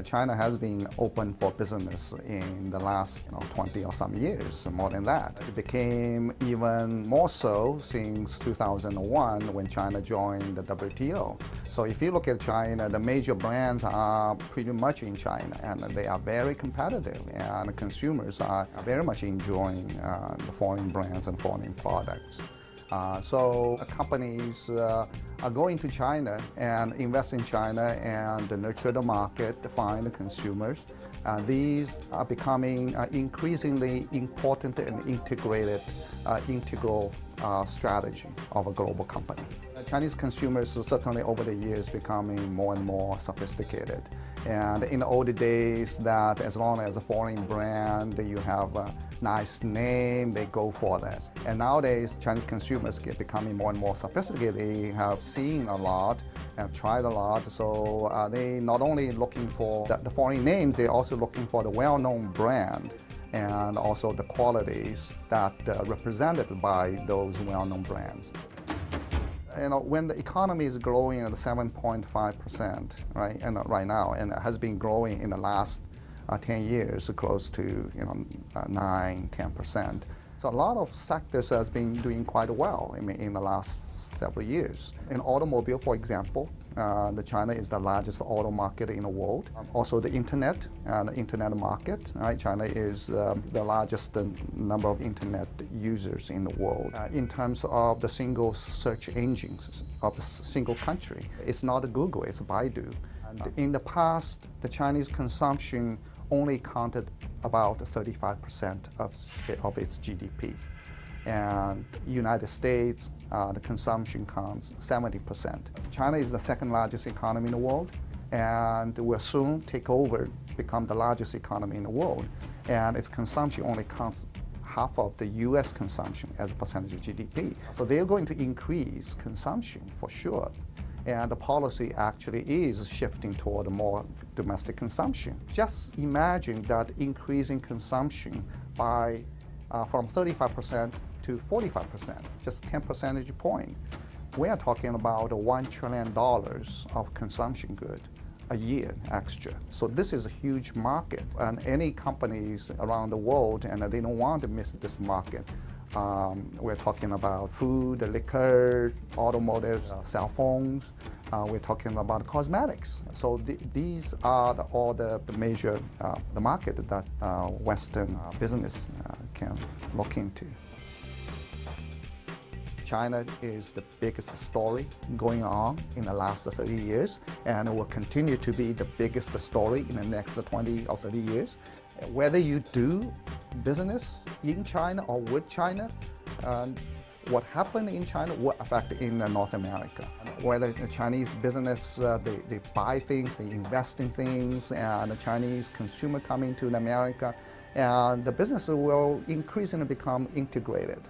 China has been open for business in the last 20 or some years, more than that. It became even more so since 2001 when China joined the WTO. So if you look at China, the major brands are pretty much in China, and they are very competitive, and consumers are very much enjoying the foreign brands and foreign products. So companies are going to China and invest in China and nurture the market, find the consumers. These are becoming increasingly important and integral strategy of a global company. Chinese consumers are certainly over the years becoming more and more sophisticated. And in the old days, that as long as a foreign brand, you have a nice name, they go for that. And nowadays, Chinese consumers get becoming more and more sophisticated. They have seen a lot, have tried a lot. So they not only looking for the foreign names, they're also looking for the well-known brand and also the qualities that are represented by those well-known brands. When the economy is growing at 7.5%, right, and right now, and it has been growing in the last 10 years, close to 9–10%. So a lot of sectors has been doing quite well in the last several years. In automobile, for example, China is the largest auto market in the world. Also the internet market, right? China is the largest number of internet users in the world. In terms of the single search engines of the single country, it's not Google, it's Baidu. And in the past, the Chinese consumption only counted about 35% of its GDP. And United States, the consumption counts 70%. China is the second largest economy in the world, and will soon take over, become the largest economy in the world. And its consumption only counts half of the US consumption as a percentage of GDP. So they're going to increase consumption for sure. And the policy actually is shifting toward more domestic consumption. Just imagine that increasing consumption by from 35% to 45%, just 10 percentage point. We are talking about $1 trillion of consumption good a year extra. So this is a huge market, and any companies around the world, and they don't want to miss this market. We're talking about food, liquor, automotive, cell phones. We're talking about cosmetics. So these are all the major the market that Western business can look into. China is the biggest story going on in the last 30 years, and it will continue to be the biggest story in the next 20 or 30 years. Whether you do business in China or with China, what happened in China will affect in North America. Whether the Chinese business, they buy things, they invest in things, and the Chinese consumer coming to America, and the business will increasingly become integrated.